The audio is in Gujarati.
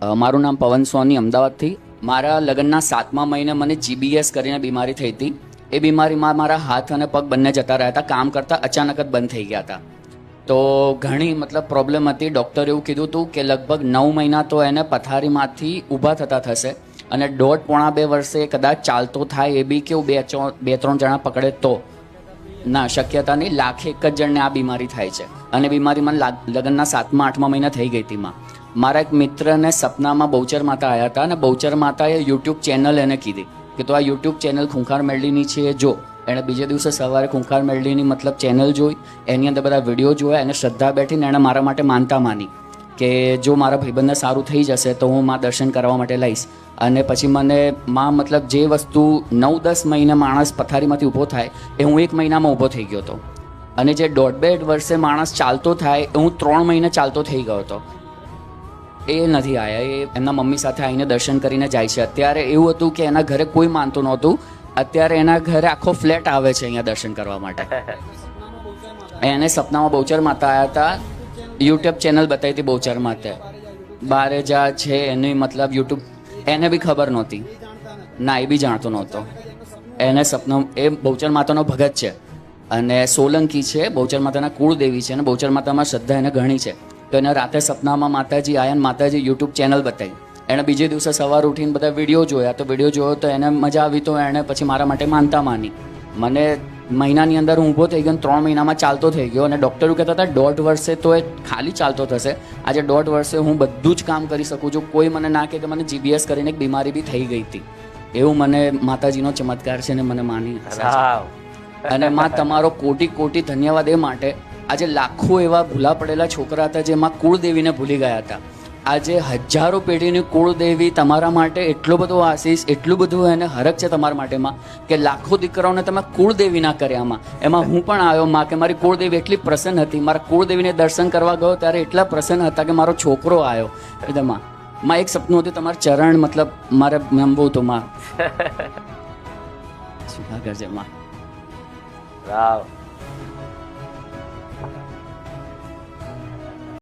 મારું નામ પવન સોની, અમદાવાદથી. મારા લગ્નના 7મા મહિને મને GBS કરીને બીમારી થઈ હતી. એ બીમારીમાં મારા હાથ અને પગ બંને જતા રહ્યા હતા. કામ કરતાં અચાનક જ બંધ થઈ ગયા હતા. તો ઘણી પ્રોબ્લેમ હતી. ડૉક્ટરે એવું કીધું હતું કે લગભગ 9 મહિના તો એને પથારીમાંથી ઊભા થતા થશે અને 1.5-2 વર્ષે કદાચ ચાલતો થાય. એ બી કેવું 2-3 જણા પકડે તો ના, શક્યતા નહીં. લાખે એક જ જણને આ બીમારી થાય છે. અને બીમારી મને લગ્નના 7મા-8મા મહિના થઈ ગઈ હતી. મારા એક મિત્રને સપનામાં બહુચર માતા આવ્યા હતા અને બહુચર માતાએ યુટ્યુબ ચેનલ એને કીધી કે તો આ યુટ્યુબ ચેનલ ખૂંખાર મેલડીની છે જો. એણે બીજે દિવસે સવારે ખૂંખાર મેલડીની ચેનલ જોઈ, એની અંદર બધા વિડીયો જોયા, એને શ્રદ્ધા બેઠીને એણે મારા માટે માનતા માની કે જો મારા ભાઈબંધને સારું થઈ જશે તો હું માં દર્શન કરવા માટે લઈશ. અને પછી મને માં જે વસ્તુ 9-10 મહિને માણસ પથારીમાંથી ઊભો થાય એ હું 1 મહિનામાં ઊભો થઈ ગયો હતો. અને જે 1.5-2 વર્ષે માણસ ચાલતો થાય એ હું 3 મહિને ચાલતો થઈ ગયો હતો. એ નથી આવ્યા. એ એમના મમ્મી સાથે આવીને દર્શન કરીને જાય છે. અત્યારે એવું હતું કે એના ઘરે કોઈ માનતું નહોતું. અત્યારે એના ઘરે આખો ફ્લેટ આવે છે અહીંયા દર્શન કરવા માટે. એને સપનામાં બહુચર માતા આવ્યા હતા. યુટ્યુબ ચેનલ બતાવી હતી બહુચર માતા. બારેજા છે એની યુટ્યુબ એને બી ખબર નહોતી. ના, એ બી જાણતો નહોતો. એને સપના એ બહુચર માતાનો ભગત છે અને સોલંકી છે. બહુચર માતાના કુળદેવી છે અને બહુચર માતામાં શ્રદ્ધા એને ઘણી છે. તો એને રાતે સપનામાં માતાજી આવ્યા અને માતાજી યુટ્યુબ ચેનલ બતાવી. એણે બીજે દિવસે સવાર ઉઠીને બધા વિડીયો જોયા. તો વિડીયો જોયો તો એને મજા આવી. તો એણે પછી મારા માટે માનતા માની. મને મહિનાની અંદર હું ઊભો થઈ ગયો. 3 મહિનામાં ચાલતો થઈ ગયો. અને ડૉક્ટરો કહેતા હતા 1.5 વર્ષે તો એ ખાલી ચાલતો થશે. આજે 1.5 વર્ષે હું બધું જ કામ કરી શકું છું. કોઈ મને ના કહે કે મને GBS કરીને એક બીમારી બી થઈ ગઈ હતી. એવું મને માતાજીનો ચમત્કાર છે ને મને માની. અને માં તમારો કોટી ધન્યવાદ એ માટે. આજે લાખો એવા ભૂલા પડેલા છોકરા હતા જેમાં કુળદેવીને ભૂલી ગયા હતા. આજે હજારો પેઢીની કુળદેવી તમારા માટે એટલો બધો આશીષ, એટલું બધું એને હરખ છે તમારા માટેમાં કે લાખો દીકરાઓને તમે કુળદેવી ના કર્યામાં. એમાં હું પણ આવ્યો માં કે મારી કુળદેવી એટલી પ્રસન્ન હતી. મારા કુળદેવીને દર્શન કરવા ગયો ત્યારે એટલા પ્રસન્ન હતા કે મારો છોકરો આવ્યો. એટલે માં એક સપનું હતું તમારા ચરણ મારે નમવું હતું માં. શું કરજે માં. વાવ.